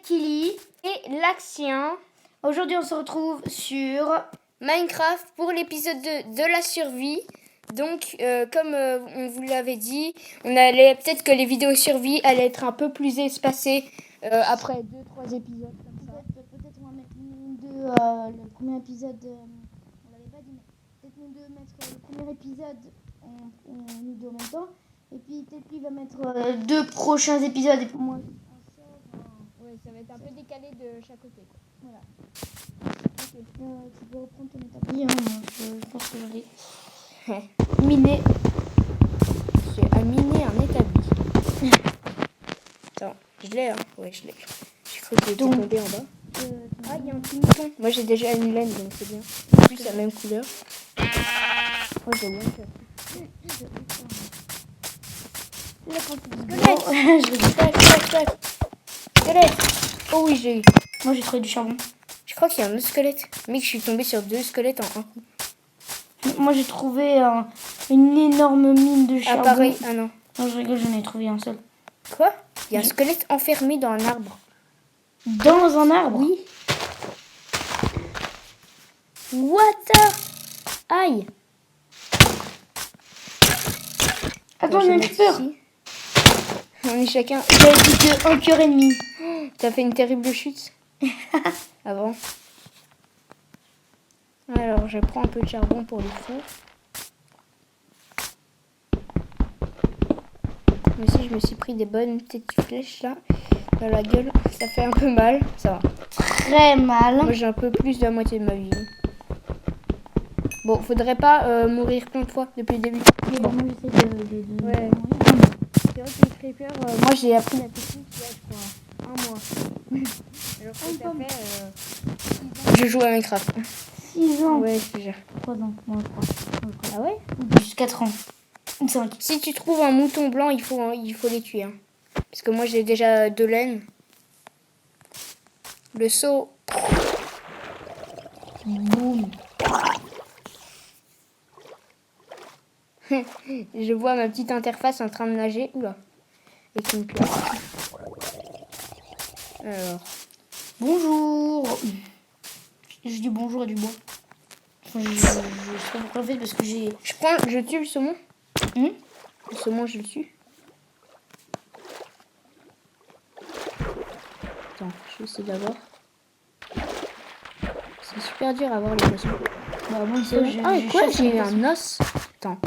Tilly et Laxien. Aujourd'hui, on se retrouve sur Minecraft pour l'épisode 2 de la survie. Donc, comme on vous l'avait dit, peut-être que les vidéos survie allaient être un peu plus espacées après 2-3 épisodes comme ça. Peut-être on va mettre nous deux, le premier épisode, on l'avait pas dit, mais peut-être nous deux mettre le premier épisode, nous deux en même temps. Et puis peut-être lui va mettre deux prochains épisodes et pour moi un seul. Ouais, ça va être un peu décalé de chaque côté, quoi. Voilà. Okay. Tu peux reprendre ton établi, hein, je pense que j'en ai miné. J'ai à miner un établi. Attends, je l'ai, hein. Ouais, je l'ai. J'ai cru que j'étais tombé en bas. Ah, il y a un petit mouton. Moi, j'ai déjà une laine, donc c'est bien. En plus, c'est la même couleur. Moi, j'ai bien fait. Squelette. Squelette. Oh oui, j'ai eu. Moi, j'ai trouvé du charbon. Je crois qu'il y a un autre squelette. Mec, je suis tombée sur 2 squelettes en un coup. Moi, j'ai trouvé une énorme mine de charbon. Ah, pareil. Ah non. Non, je rigole, j'en ai trouvé un seul. Quoi? Il y a un squelette enfermé dans un arbre. Dans un arbre? Oui. What the... Aïe. Attends, il y a un creeper. On est chacun... J'avais dit que 1 cœur et demi. T'as fait une terrible chute. Avant. Alors, je prends un peu de charbon pour le four. Moi aussi, je me suis pris des bonnes petites flèches là, dans la gueule. Ça fait un peu mal, ça va. Très mal. Moi, j'ai un peu plus de la moitié de ma vie. Bon, faudrait pas mourir plein de fois depuis le début. Oui, bon, moi, j'essaie de... Ouais. C'est vrai que les creepers, moi j'ai appris la technique il y a, je crois, un mois. Alors que ça fait... Je joue à Minecraft. 6 ans. Ouais, je te jure. 3 ans. Moi, 3. Ah ouais? Ou plus 4 ans. Ou 5. Si tu trouves un mouton blanc, il faut les tuer. Hein. Parce que moi j'ai déjà 2 laines. Le seau. Boum. Je vois ma petite interface en train de nager. Oula. Avec une pierre. Alors. Bonjour. Je dis bonjour à du bois. Enfin, je sais pas pourquoi en fait parce que j'ai... Je tue le saumon. Le saumon, je le tue. Attends, je vais essayer d'avoir. C'est super dur à voir les poissons. Bah, moi, J'ai eu un os. Attends.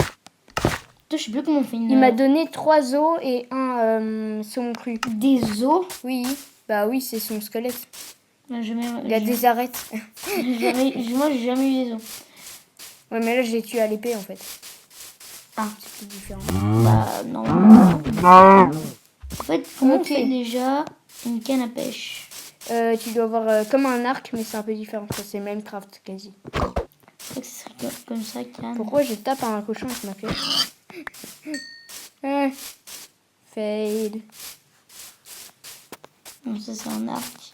Je sais plus comment on fait une... Il m'a donné 3 os et un saumon cru. Des os? Oui. Bah oui, c'est son squelette. Il y a des arêtes. Moi, j'ai jamais eu des os. Ouais, mais là, je l'ai tué à l'épée, en fait. Ah. C'est plus différent. Bah, non. En fait, comment on fait déjà une canne à pêche? Tu dois avoir comme un arc, mais c'est un peu différent. Ça, c'est Minecraft, quasi. Je crois que ce serait comme ça, canne. Pourquoi je tape à un cochon avec ma flèche? Fail. Non, ça, c'est un arc.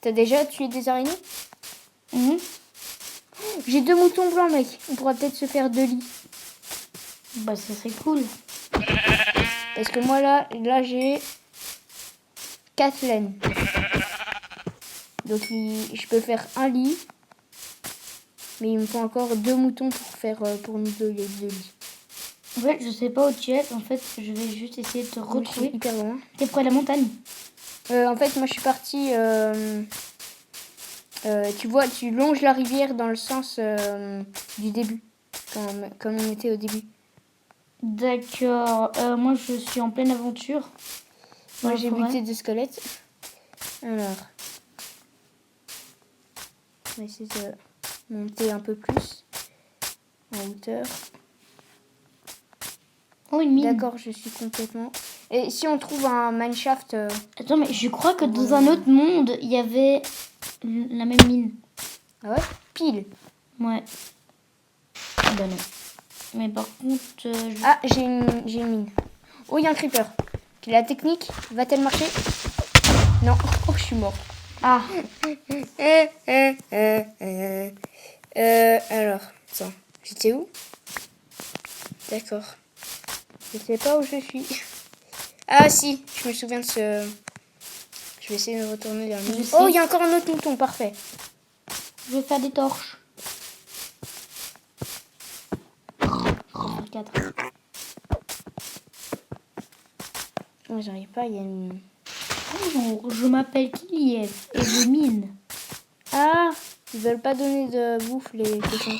T'as déjà tué des araignées? J'ai 2 moutons blancs, mec. On pourra peut-être se faire 2 lits. Bah, ça serait cool. Parce que moi, là j'ai 4 laines. Donc, je peux faire un lit. Mais il me faut encore 2 moutons pour faire pour nous 2 lits. En fait, je sais pas où tu es. En fait, je vais juste essayer de te retrouver. Hyper loin. T'es près de la montagne? En fait, moi, je suis partie... tu vois, tu longes la rivière dans le sens du début. Comme on était au début. D'accord. Moi, je suis en pleine aventure. Moi, j'ai buté 2 squelettes. Alors... On va essayer de monter un peu plus en hauteur. Oh, une mine. D'accord, je suis complètement... Et si on trouve un mineshaft... Attends, mais je crois que dans un autre monde, il y avait la même mine. Ah ouais? Pile. Ouais. Bah non. Mais par contre... Ah, j'ai une mine. Oh, il y a un creeper. La technique, va-t-elle marcher? Non. Oh, je suis mort. Ah. Alors, attends. J'étais où? D'accord. Je sais pas où je suis. Ah si, je me souviens de Je vais essayer de retourner vers Je lui. sais. Oh, il y a encore un autre mouton, parfait. Je vais faire des torches. 4. Oh, j'arrive pas, il y a une... Bonjour, je m'appelle Kiliev et je mine. Ah, ils veulent pas donner de bouffe, les cochons.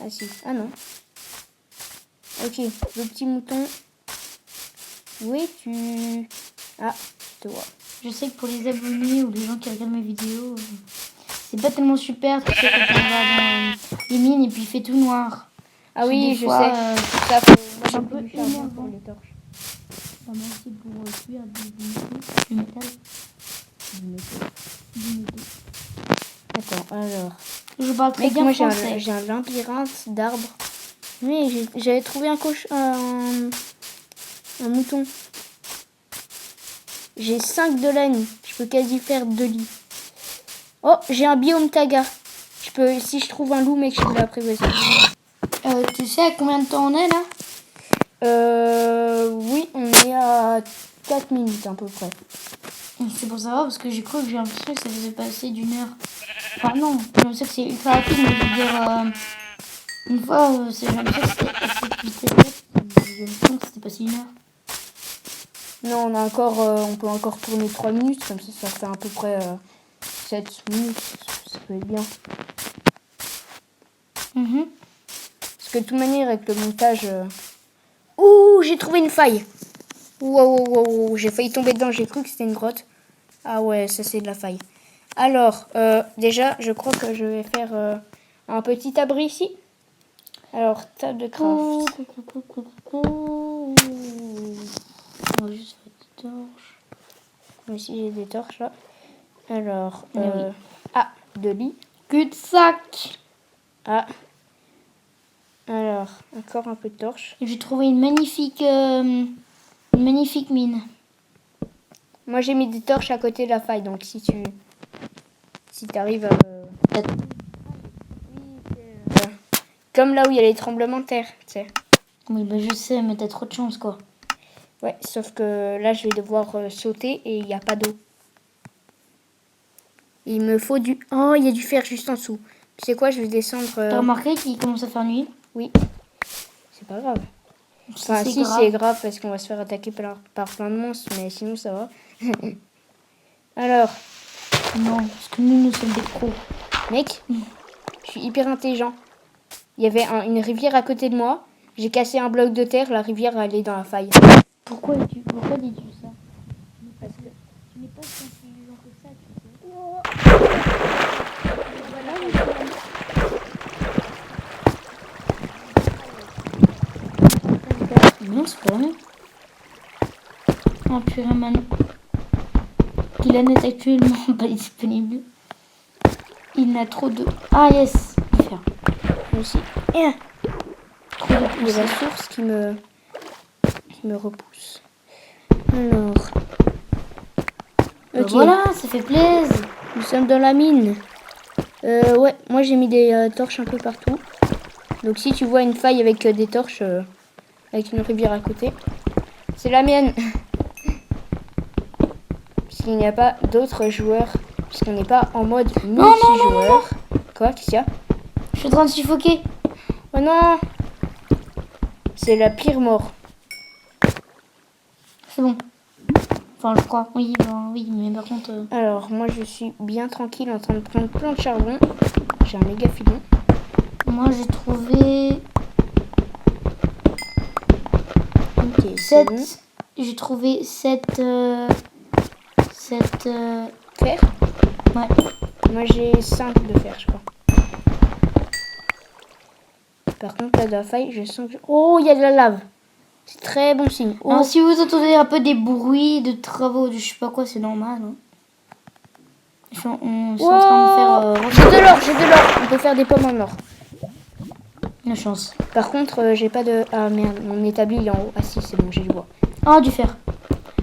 Ah si, ah non. Ok, le petit mouton. Où es-tu? Ah, je te vois. Je sais que pour les abonnés ou les gens qui regardent mes vidéos, c'est pas tellement super. Tu sais, quand on va dans les mines et puis il fait tout noir. Ah Parce que oui, des je fois, sais. Ça, faut... Moi, c'est un j'ai peu fait du charbon énervant. pour les torches. Moi aussi pour cuire du métal. Du métal. D'accord, alors... Je parle très Mec, bien moi français. j'ai un labyrinthe d'arbres. Mais j'avais trouvé un mouton. J'ai 5 de laine. Je peux quasi faire 2 lits. Oh, j'ai un biome taga. Si je trouve un loup, mec, je peux l'apprivoiser. Tu sais à combien de temps on est là? Oui, on est à 4 minutes à peu près. C'est pour savoir parce que j'ai cru que j'ai l'impression que ça faisait passer d'une heure. Enfin non, je sais que c'est ultra rapide, mais je veux dire, une fois, j'ai l'impression que c'était assez vite. J'ai l'impression que c'était passé une heure. Non, on peut encore tourner 3 minutes, comme ça fait à peu près 7 minutes. Ça peut être bien. Parce que de toute manière, avec le montage... Ouh, j'ai trouvé une faille. Wow, j'ai failli tomber dedans, j'ai cru que c'était une grotte. Ah ouais, ça c'est de la faille. Alors, déjà, je crois que je vais faire un petit abri ici. Alors, table de craft. On va juste faire des torches. Moi aussi, j'ai des torches là. Alors, Oui. de lit. Cul-de-sac. Ah. Alors, encore un peu de torches. J'ai trouvé une magnifique mine. Moi, j'ai mis des torches à côté de la faille, donc si tu arrives à... comme là où il y a les tremblements de terre, tu sais. Oui, bah je sais, mais t'as trop de chance, quoi. Ouais, sauf que là, je vais devoir sauter et il n'y a pas d'eau. Il me faut du... Oh, il y a du fer juste en dessous. Tu sais quoi, je vais descendre... T'as remarqué qu'il commence à faire nuit? Oui. C'est pas grave. Ça, Enfin, c'est si, grave. c'est grave parce qu'on va se faire attaquer par plein de monstres, mais sinon, ça va. Alors, Non, parce que nous sommes des pros. mec, je suis hyper intelligent. Il y avait une rivière à côté de moi. J'ai cassé un bloc de terre, la rivière elle est dans la faille. Pourquoi dis-tu ça? Parce que tu n'es pas si intelligent que ça, tu sais. Non, c'est pas vrai. Oh purée, man. Dylan est actuellement pas disponible. Il n'a trop de... Ah yes, faire. Moi aussi. Trop de Il y a la poussière. source qui me repousse. Alors. Ok, Voilà, ça fait plaisir. nous sommes dans la mine. Ouais, moi j'ai mis des torches un peu partout. Donc si tu vois une faille avec des torches, avec une rivière à côté, c'est la mienne. Puisqu'il n'y a pas d'autres joueurs, puisqu'on n'est pas en mode multijoueur. Quoi, qu'est-ce qu'il y a? Je suis en train de suffoquer. Oh non! C'est la pire mort. C'est bon. Enfin, je crois. Oui, oui, mais par contre... Alors, moi je suis bien tranquille en train de prendre plein de charbon. J'ai un méga filon. Moi, j'ai trouvé... Ok, c'est 7... bon. J'ai trouvé 7... Fer? Ouais. Moi j'ai 5 de fer, je crois. Par contre, là, de la faille, je sens que... Oh, il y a de la lave. C'est très bon signe. Oh. Alors, si vous entendez un peu des bruits de travaux, de je sais pas quoi, c'est normal. Hein. Je suis en train de faire... J'ai de l'or. On peut faire des pommes en or. La chance. Par contre, j'ai pas de... Ah merde, mon établi il est en haut. Ah si, c'est bon, j'ai du bois. Ah, du fer.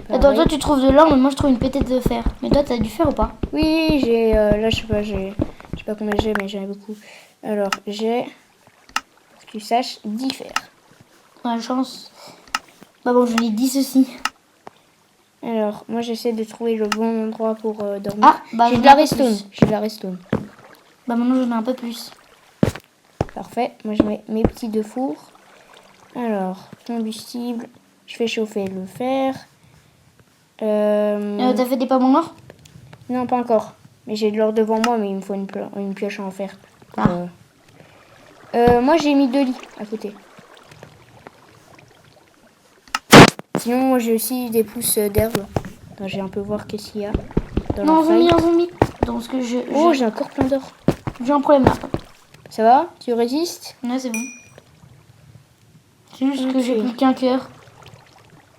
Attends, Pareil. toi tu trouves de l'or, mais moi je trouve une pétette de fer. Mais toi, t'as du fer ou pas? Oui, j'ai... là, je sais pas combien j'ai, mais j'en ai beaucoup. Alors, j'ai... Pour que tu saches, 10 fer. La chance. Bah bon, j'en ai 10 aussi. Alors, moi j'essaie de trouver le bon endroit pour dormir. Ah, bah j'ai j'en de ai la un peu redstone. plus. J'ai de la redstone. Bah maintenant j'en ai un peu plus. Parfait. Moi je mets mes petits deux fours. Alors, combustible. Je fais chauffer le fer. T'as fait des pommes en or? Non, pas encore. Mais j'ai de l'or devant moi, mais il me faut une pioche en fer. Ah. Moi j'ai mis 2 lits à côté. Sinon, moi j'ai aussi des pousses d'herbe. Attends, je vais un peu voir qu'est-ce qu'il y a. Dans Non, la faille. un zombie. Donc, ce que Oh, j'ai encore plein d'or. j'ai un problème là. Ça va? Tu résistes? Ouais, c'est bon. C'est juste que Ok. j'ai plus qu'un cœur.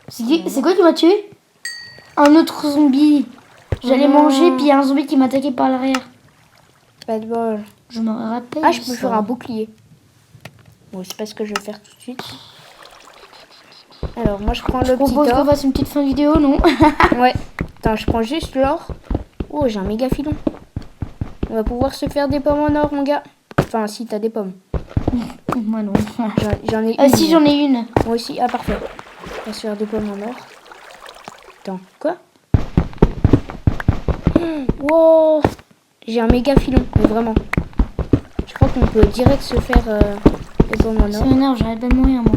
C'est quoi qui m'a tué? Un autre zombie. J'allais Non. manger, puis il y a un zombie qui m'a attaqué par l'arrière. Pas de bol. Je me rappelle. Ah, je peux ça. faire un bouclier. Bon, c'est pas ce que je vais faire tout de suite. Alors, moi je prends Je le petit propose qu'on or. fasse une petite fin vidéo, non? Ouais. Attends, je prends juste l'or. Oh, j'ai un méga filon. On va pouvoir se faire des pommes en or, mon gars. Enfin, si t'as des pommes. Moi non. J'en ai Ah une. si, j'en ai une. Moi aussi. Ah, parfait. On va se faire des pommes en or. Attends, quoi? Wow! J'ai un méga filon, mais vraiment. Je crois qu'on peut direct se faire des pommes en Ça or. m'énerve, j'arrête pas de mourir, moi.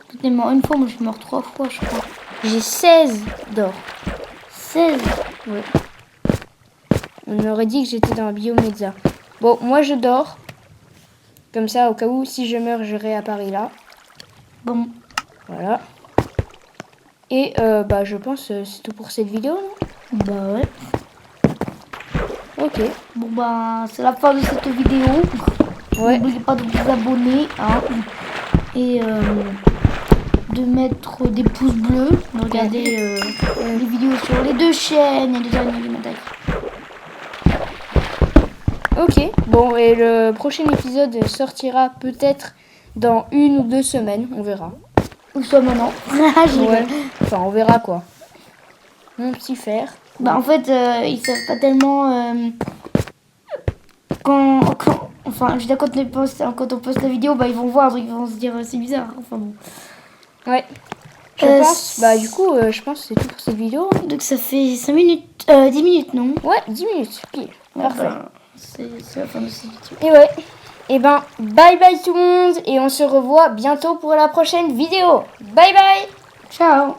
Peut-être mort une fois, moi je suis mort 3 fois, je crois. J'ai 16 d'or. 16. Ouais. On aurait dit que j'étais dans un biomezza. Bon, moi je dors. Comme ça, au cas où, si je meurs, je réapparais là. Bon, Voilà. Et bah, je pense que c'est tout pour cette vidéo, non? bah ouais. Ok. Bon bah, c'est la fin de cette vidéo. Ouais. N'oubliez pas de vous abonner, hein, et de mettre des pouces bleus, de regarder les vidéos sur les 2 chaînes et les derniers qui m'attaquent. Ok. Bon, et le prochain épisode sortira peut-être dans 1 ou 2 semaines. On verra. Ou soit maintenant. Je rigole. Ouais. Enfin, on verra quoi. Mon petit fer. Bah en fait, ils savent pas tellement enfin, je veux dire, quand on poste la vidéo, bah ils vont voir, donc ils vont se dire c'est bizarre. Enfin bon. Ouais. Je pense. Bah, du coup, je pense que c'est tout pour cette vidéo. Donc ça fait 5 minutes, 10 minutes, non? Ouais, 10 minutes. Pile. Parfait. Bah, c'est la fin de cette vidéo. Et ouais. Et ben, bye bye tout le monde. Et on se revoit bientôt pour la prochaine vidéo. Bye bye. Ciao!